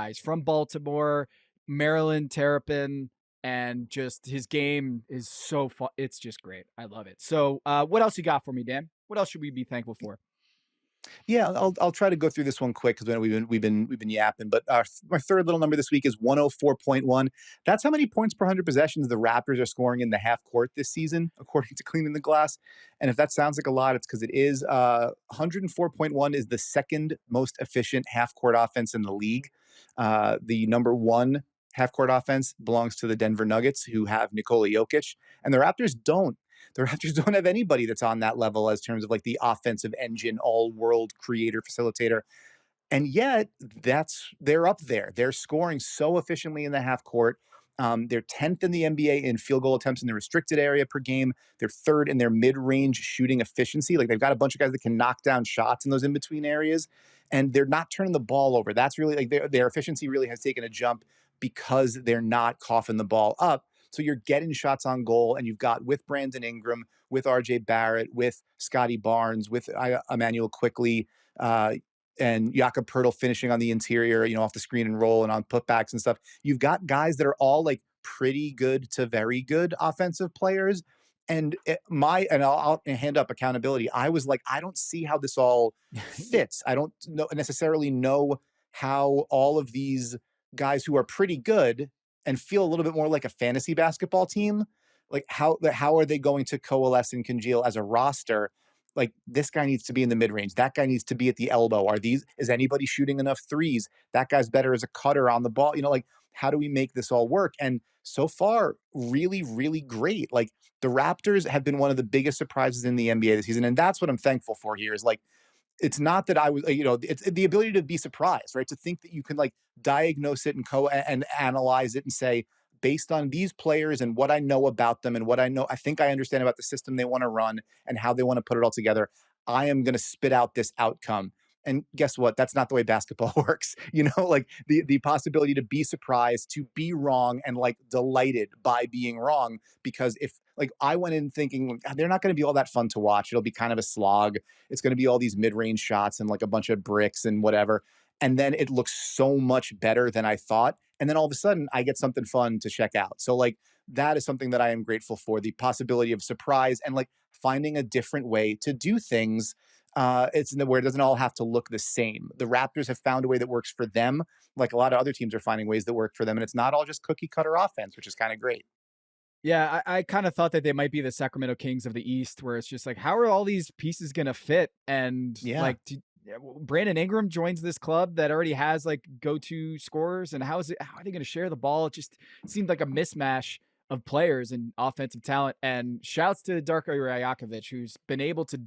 He's from Baltimore, Maryland Terrapin, and just his game is so fun. It's just great. I love it. So, what else you got for me, Dan? What else should we be thankful for? Yeah, I'll try to go through this one quick because we've been yapping. But my third little number this week is 104.1. That's how many points per 100 possessions the Raptors are scoring in the half court this season, according to Cleaning the Glass. And if that sounds like a lot, it's because it is. 104.1 is the second most efficient half court offense in the league. The number one half court offense belongs to the Denver Nuggets, who have Nikola Jokic, and the Raptors don't. The Raptors don't have anybody that's on that level as terms of like the offensive engine, all world creator, facilitator. And yet they're up there. They're scoring so efficiently in the half court. They're 10th in the NBA in field goal attempts in the restricted area per game. They're third in their mid-range shooting efficiency. Like they've got a bunch of guys that can knock down shots in those in-between areas, and they're not turning the ball over. That's really like their efficiency really has taken a jump because they're not coughing the ball up. So you're getting shots on goal, and you've got with Brandon Ingram, with RJ Barrett, with Scotty Barnes, with Emmanuel Quickly, and Jakob Pertl finishing on the interior, off the screen and roll and on putbacks and stuff. You've got guys that are all like pretty good to very good offensive players. And I'll hand up accountability. I was like, I don't see how this all fits. I don't necessarily know how all of these guys who are pretty good and feel a little bit more like a fantasy basketball team, like how are they going to coalesce and congeal as a roster? Like this guy needs to be in the mid range. That guy needs to be at the elbow. Is anybody shooting enough threes? That guy's better as a cutter on the ball. Like how do we make this all work? And so far, really, really great. Like the Raptors have been one of the biggest surprises in the NBA this season. And that's what I'm thankful for here is like, it's not that I was, it's the ability to be surprised, right? To think that you can like diagnose it and analyze it and say, based on these players and what I know about them and what I think I understand about the system they want to run and how they want to put it all together, I am going to spit out this outcome. And guess what? That's not the way basketball works. Like the possibility to be surprised, to be wrong, and like delighted by being wrong. Because if like I went in thinking they're not going to be all that fun to watch, it'll be kind of a slog. It's going to be all these mid-range shots and like a bunch of bricks and whatever. And then it looks so much better than I thought. And then all of a sudden I get something fun to check out. So like that is something that I am grateful for, the possibility of surprise and like finding a different way to do things. It's where it doesn't all have to look the same. The Raptors have found a way that works for them. Like a lot of other teams are finding ways that work for them. And it's not all just cookie cutter offense, which is kind of great. Yeah, I kind of thought that they might be the Sacramento Kings of the East, where it's just like, how are all these pieces going to fit? And Yeah. like, Brandon Ingram joins this club that already has like go-to scorers, and how are they going to share the ball? It just seemed like a mismatch of players and offensive talent. And shouts to Darko Rajakovic, who's been able to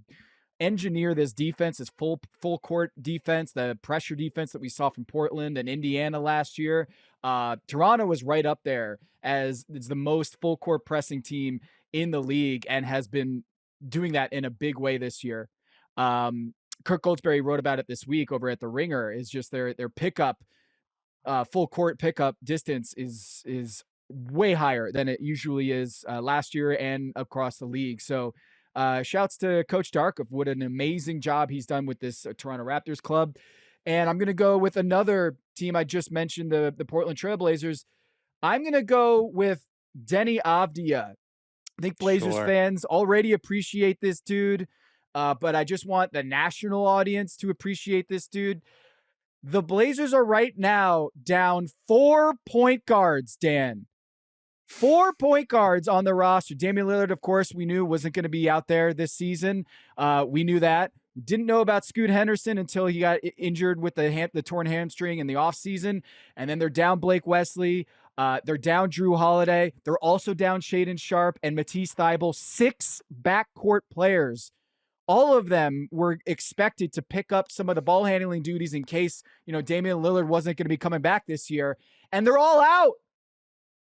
engineer this defense, this full court defense, the pressure defense that we saw from Portland and Indiana last year. Toronto was right up there as it's the most full court pressing team in the league and has been doing that in a big way this year. Kirk Goldsberry wrote about it this week over at the Ringer. Is just their pickup, full court pickup distance is way higher than it usually is last year and across the league. So shouts to Coach Dark of what an amazing job he's done with this Toronto Raptors club. And I'm going to go with another team I just mentioned, the Portland Trailblazers. I'm going to go with Deni Avdija. I think Blazers Sure. fans already appreciate this dude, but I just want the national audience to appreciate this dude. The Blazers are right now down 4 point guards, Dan. 4 point guards on the roster. Damian Lillard, of course, we knew wasn't going to be out there this season. We knew that. Didn't know about Scoot Henderson until he got injured with the torn hamstring in the offseason. And then they're down Blake Wesley. They're down Drew Holiday. They're also down Shaedon Sharpe and Matisse Thybulle. 6 backcourt players. All of them were expected to pick up some of the ball handling duties in case, Damian Lillard wasn't going to be coming back this year. And they're all out.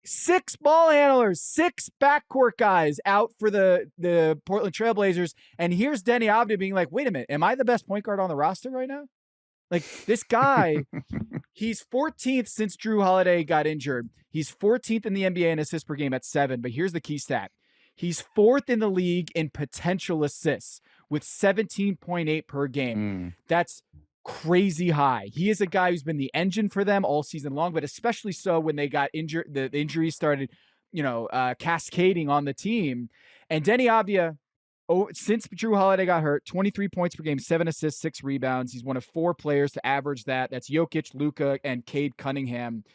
6 ball handlers, 6 backcourt guys out for the Portland Trailblazers. And here's Deni Avdija being like, wait a minute, am I the best point guard on the roster right now? Like this guy, he's 14th since Drew Holiday got injured. He's 14th in the NBA in assists per game at 7. But here's the key stat. He's 4th in the league in potential assists with 17.8 per game. That's crazy high. He is a guy who's been the engine for them all season long, but especially so when they got injured, the injuries started, cascading on the team. And Deni Avdija, since Drew Holiday got hurt, 23 points per game, 7 assists, 6 rebounds. He's one of 4 players to average that. That's Jokic, Luka, and Cade Cunningham.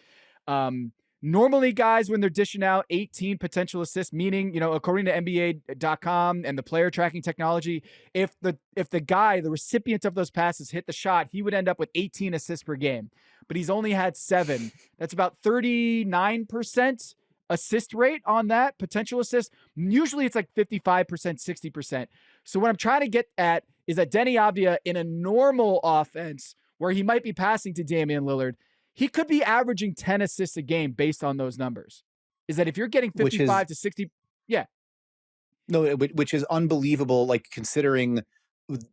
Normally, guys, when they're dishing out 18 potential assists, meaning, according to NBA.com and the player tracking technology, if the guy, the recipient of those passes hit the shot, he would end up with 18 assists per game. But he's only had 7. That's about 39% assist rate on that potential assist. Usually it's like 55%, 60%. So what I'm trying to get at is that Deni Avdija in a normal offense where he might be passing to Damian Lillard, he could be averaging 10 assists a game based on those numbers. Is that if you're getting 55 to 60, yeah. No, which is unbelievable, like considering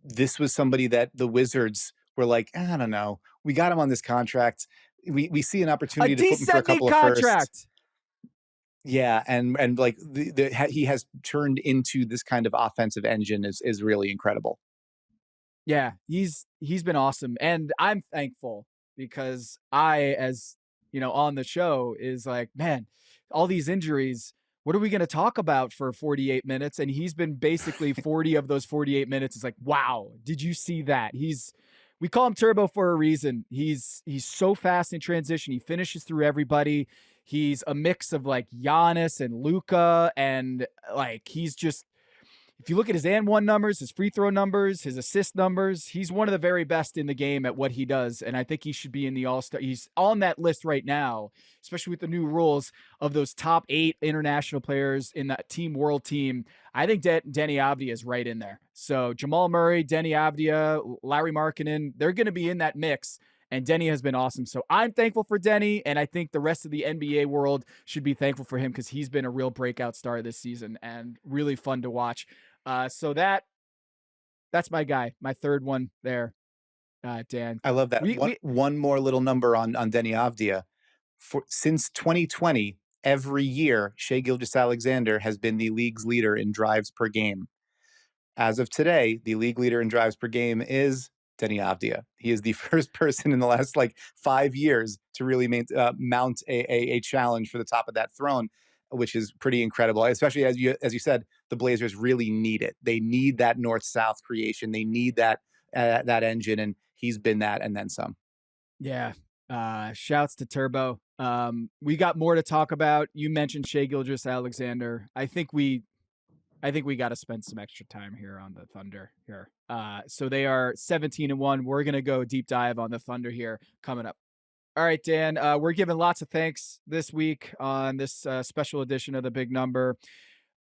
this was somebody that the Wizards were like, I don't know, we got him on this contract. We see an opportunity to flip him for a couple of firsts. Yeah, and like he has turned into this kind of offensive engine is really incredible. Yeah, he's been awesome, and I'm thankful because I, as on the show, is like, man, all these injuries. What are we going to talk about for 48 minutes? And he's been basically 40 of those 48 minutes. It's like, wow, did you see that? We call him Turbo for a reason. He's so fast in transition. He finishes through everybody. He's a mix of like Giannis and Luka, and like he's just, if you look at his and one numbers, his free throw numbers, his assist numbers, he's one of the very best in the game at what he does. And I think he should be in the All-Star. He's on that list right now, especially with the new rules of those top 8 international players in that team world team. I think Deni Avdija is right in there. So Jamal Murray, Deni Avdija, Larry Markkinen, they're going to be in that mix. And Deni has been awesome. So I'm thankful for Deni, and I think the rest of the NBA world should be thankful for him because he's been a real breakout star this season and really fun to watch. So that's my guy, my third one there. Dan. I love that. One more little number on Deni Avdija. Since 2020, every year, Shai Gilgeous-Alexander has been the league's leader in drives per game. As of today, the league leader in drives per game is Deni Avdija. He is the first person in the last 5 years to really mount a challenge for the top of that throne, which is pretty incredible. Especially as you said, the Blazers really need it. They need that north-south creation. They need that engine, and he's been that and then some. Yeah. Shouts to Turbo. We got more to talk about. You mentioned Shai Gilgeous-Alexander. I think we got to spend some extra time here on the Thunder here. So they are 17-1. We're going to go deep dive on the Thunder here coming up. All right, Dan, we're giving lots of thanks this week on this special edition of The Big Number.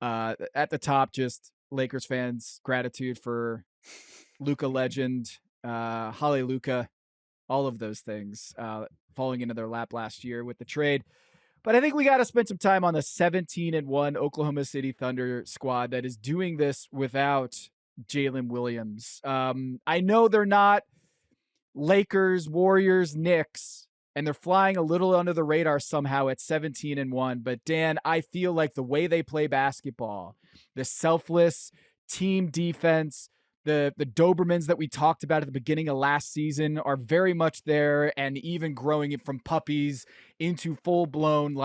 At the top, just Lakers fans, gratitude for Luka legend, Hallelujah, all of those things falling into their lap last year with the trade. But I think we got to spend some time on the 17-1 Oklahoma City Thunder squad that is doing this without Jalen Williams. I know they're not Lakers, Warriors, Knicks, and they're flying a little under the radar somehow at 17-1. But Dan, I feel like the way they play basketball, the selfless team defense, the Dobermans that we talked about at the beginning of last season are very much there, and even growing it from puppies into full-blown,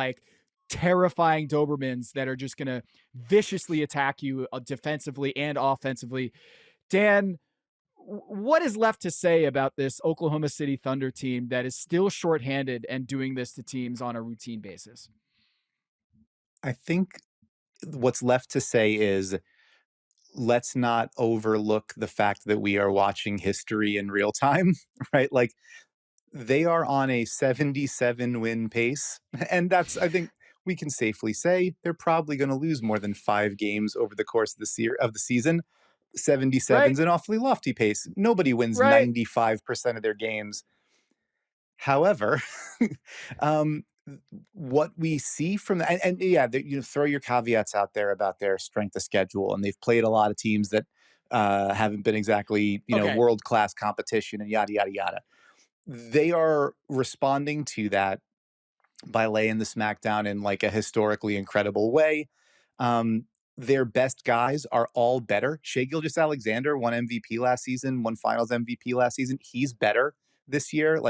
terrifying Dobermans that are just going to viciously attack you defensively and offensively. Dan, what is left to say about this Oklahoma City Thunder team that is still shorthanded and doing this to teams on a routine basis? I think what's left to say is, let's not overlook the fact that we are watching history in real time, right? They are on a 77 win pace. And that's, I think we can safely say, they're probably going to lose more than 5 games over the course of the season. 77 is an awfully lofty pace. Nobody wins 95% of their games. However, what we see from and yeah, throw your caveats out there about their strength of schedule, and they've played a lot of teams that haven't been exactly world-class competition and yada yada yada. They are responding to that by laying the smackdown in a historically incredible way. Their best guys are all better. Shai Gilgeous-Alexander won MVP last season, won Finals MVP last season. He's better this year.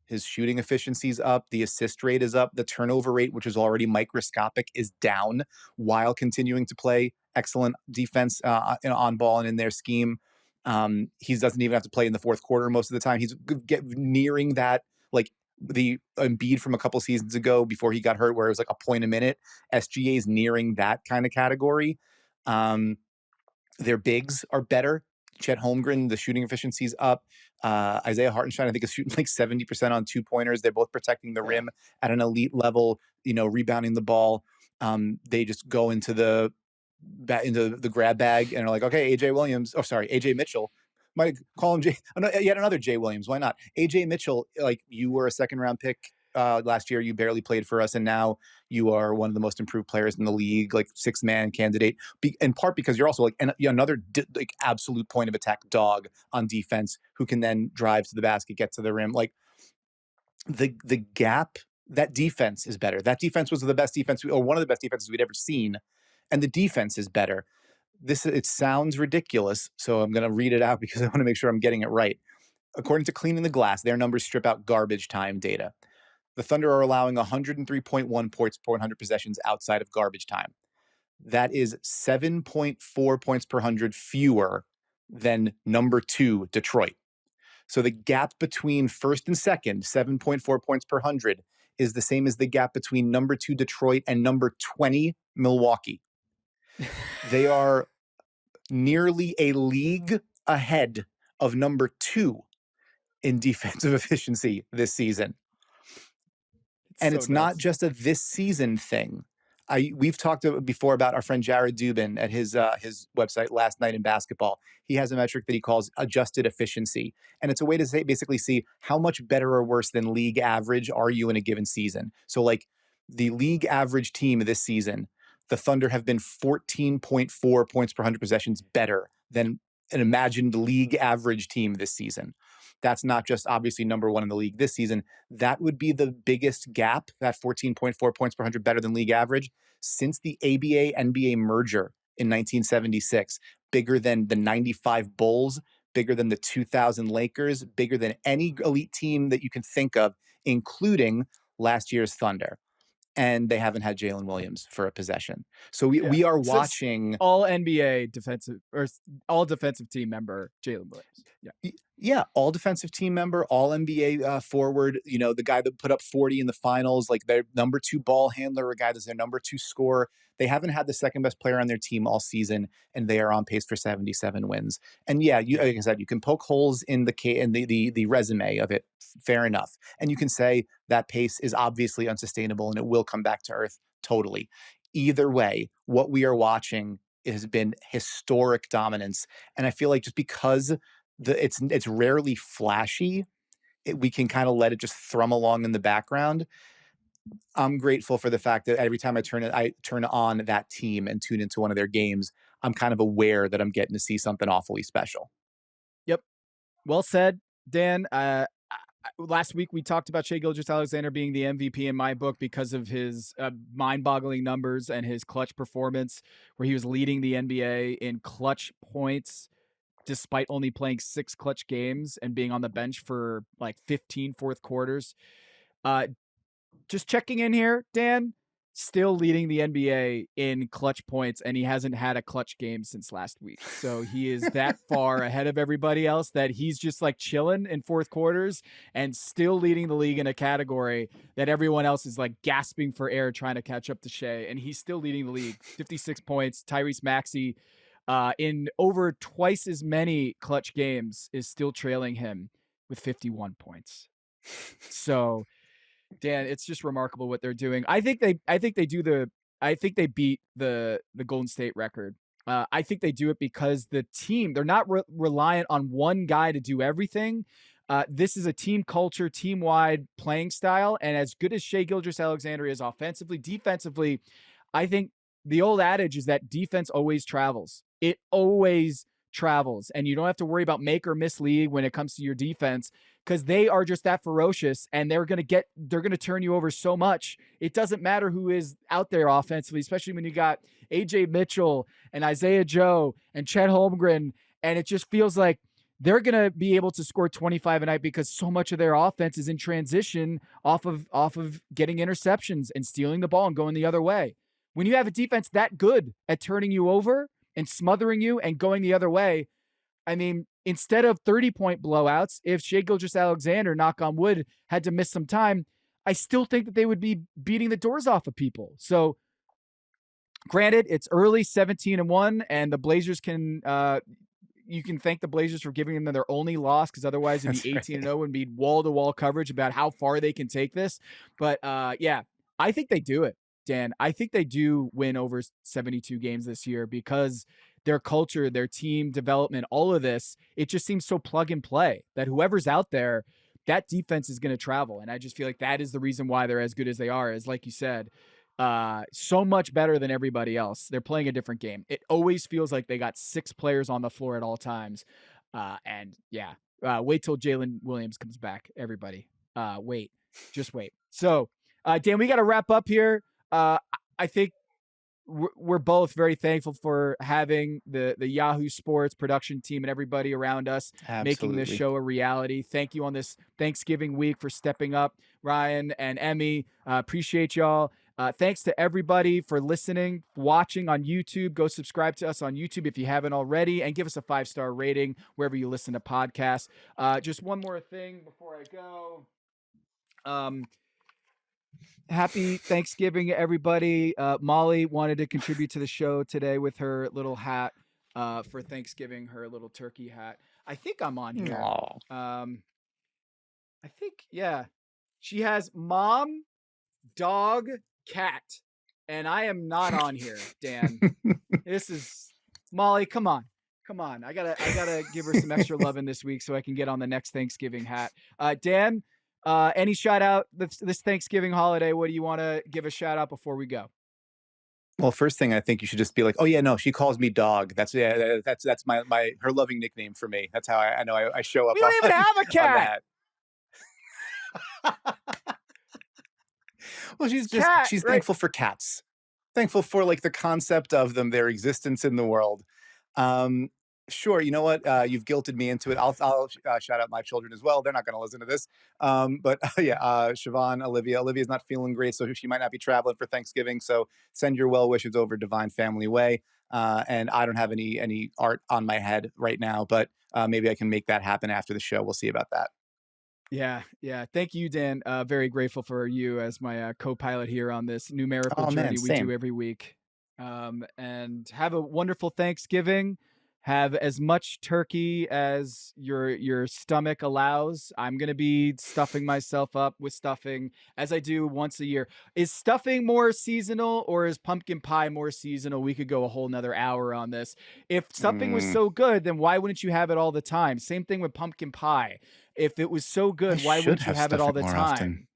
His shooting efficiency's up, the assist rate is up, the turnover rate, which is already microscopic, is down while continuing to play excellent defense on ball and in their scheme. He doesn't even have to play in the fourth quarter most of the time. He's nearing that, the Embiid from a couple seasons ago before he got hurt, where it was a point a minute. SGA is nearing that kind of category. Their bigs are better. Chet Holmgren, the shooting efficiency's up. Isaiah Hartenstein, I think, is shooting 70% on 2-pointers. They're both protecting the rim at an elite level, rebounding the ball. They just go into the grab bag and are like, okay, AJ Mitchell. Might call him yet another Jay Williams. Why not? AJ Mitchell, you were a second-round pick last year. You barely played for us, and now you are one of the most improved players in the league, 6-man candidate. In part because you're also another absolute point of attack dog on defense who can then drive to the basket, get to the rim. The gap, that defense is better. That defense was the best defense, or one of the best defenses we'd ever seen, and the defense is better. It sounds ridiculous, so I'm going to read it out because I want to make sure I'm getting it right. According to Cleaning the Glass, their numbers strip out garbage time data. The Thunder are allowing 103.1 points per 100 possessions outside of garbage time. That is 7.4 points per 100 fewer than number 2, Detroit. So the gap between first and second, 7.4 points per 100, is the same as the gap between number 2, Detroit, and number 20, Milwaukee. They are nearly a league ahead of number 2 in defensive efficiency this season. And it's not just a this season thing. We've talked before about our friend Jared Dubin at his website, Last Night in Basketball. He has a metric that he calls adjusted efficiency. And it's a way to basically see how much better or worse than league average are you in a given season. So the league average team this season, the Thunder have been 14.4 points per 100 possessions better than an imagined league average team this season. That's not just obviously number one in the league this season. That would be the biggest gap, that 14.4 points per 100 better than league average, since the ABA-NBA merger in 1976. Bigger than the 95 Bulls, bigger than the 2000 Lakers, bigger than any elite team that you can think of, including last year's Thunder. And they haven't had Jalen Williams for a possession. So we are watching all NBA defensive or all defensive team member Jalen Williams. Yeah, all defensive team member, all NBA forward, the guy that put up 40 in the finals, like their number 2 ball handler, a guy that's their number 2 scorer. They haven't had the second best player on their team all season, and they are on pace for 77 wins. And yeah, like I said, you can poke holes in the resume of it, fair enough. And you can say that pace is obviously unsustainable and it will come back to earth totally. Either way, what we are watching has been historic dominance. And I feel like just because it's rarely flashy, we can kind of let it just thrum along in the background. I'm grateful for the fact that every time I turn on that team and tune into one of their games, I'm kind of aware that I'm getting to see something awfully special. Yep. Well said, Dan. Last week we talked about Shai Gilgeous-Alexander being the MVP in my book because of his mind-boggling numbers and his clutch performance, where he was leading the NBA in clutch points despite only playing 6 clutch games and being on the bench for like 15 fourth quarters. Just checking in here, Dan, still leading the NBA in clutch points, and he hasn't had a clutch game since last week. So he is that far ahead of everybody else that he's just like chilling in fourth quarters and still leading the league in a category that everyone else is like gasping for air trying to catch up to Shai. And he's still leading the league, 56 points. Tyrese Maxey, in over twice as many clutch games, is still trailing him with 51 points. So, Dan, it's just remarkable what they're doing. I think they beat the Golden State record. I think they do it because the team, they're not reliant on one guy to do everything. This is a team culture, team-wide playing style. And as good as Shai Gilgeous-Alexander is offensively, defensively, I think the old adage is that defense always travels. It always travels. And you don't have to worry about make or miss league when it comes to your defense, because they are just that ferocious, and they're going to turn you over so much. It doesn't matter who is out there offensively, especially when you got AJ Mitchell and Isaiah Joe and Chet Holmgren. And it just feels like they're going to be able to score 25 a night because so much of their offense is in transition off of getting interceptions and stealing the ball and going the other way. When you have a defense that good at turning you over and smothering you and going the other way, I mean, instead of 30-point blowouts, if Shai Gilgeous-Alexander, knock on wood, had to miss some time, I still think that they would be beating the doors off of people. So, granted, it's early, 17-1, and the Blazers can you can thank the Blazers for giving them their only loss, because otherwise it'd be 18-0 and be wall-to-wall coverage about how far they can take this. But yeah, I think they do it, Dan. I think they do win over 72 games this year because their culture, their team development, all of this, it just seems so plug and play that whoever's out there, that defense is going to travel. And I just feel like that is the reason why they're as good as they are, is like you said, so much better than everybody else. They're playing a different game. It always feels like they got 6 players on the floor at all times. And yeah, wait till Jalen Williams comes back, everybody. Just wait. So, Dan, we got to wrap up here. I think we're both very thankful for having the Yahoo Sports production team and everybody around us making this show a reality. Thank you on this Thanksgiving week for stepping up, Ryan and Emmy. Appreciate y'all. Thanks to everybody for listening, watching on YouTube. Go subscribe to us on YouTube if you haven't already, and give us a 5-star rating wherever you listen to podcasts. Just one more thing before I go. Happy Thanksgiving, everybody. Molly wanted to contribute to the show today with her little hat for Thanksgiving, her little turkey hat. I think I'm on here. I think, yeah. She has mom, dog, cat, and I am not on here, Dan. This is Molly. Come on. I gotta give her some extra loving this week so I can get on the next Thanksgiving hat. Dan, any shout out this Thanksgiving holiday? What do you want to give a shout out before we go? Well, first thing I think you should just be like, "Oh yeah, no, she calls me dog. That's yeah, that's my her loving nickname for me. That's how I know I show up We don't even have a on cat. that." Well, It's cat, she's right? thankful for cats. Thankful for like the concept of them, their existence in the world. Um, sure, you know what? You've guilted me into it. I'll shout out my children as well. They're not going to listen to this. But yeah, Siobhan, Olivia. Olivia's not feeling great, so she might not be traveling for Thanksgiving. So send your well wishes over Divine Family Way. And I don't have any art on my head right now, but maybe I can make that happen after the show. We'll see about that. Yeah, yeah. Thank you, Dan. Very grateful for you as my co-pilot here on this numerical Oh man, journey we do same. every week. And have a wonderful Thanksgiving. Have as much turkey as your stomach allows. I'm gonna be stuffing myself up with stuffing as I do once a year. Is stuffing more seasonal or is pumpkin pie more seasonal? We could go a whole nother hour on this. If stuffing was Mm, so good, then why wouldn't you have it all the time? Same thing with pumpkin pie. If it was so I good, why should wouldn't you have have it all stuffing the more often. time?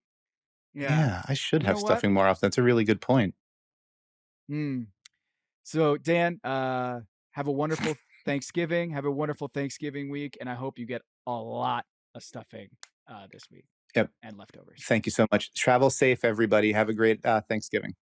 Yeah. Yeah, I should You have know what? stuffing more often. That's a really good point. Mm. So, Dan, have a wonderful Thanksgiving. Have a wonderful Thanksgiving week, and I hope you get a lot of stuffing this week Yep. and leftovers. Thank you so much. Travel safe, everybody. Have a great Thanksgiving.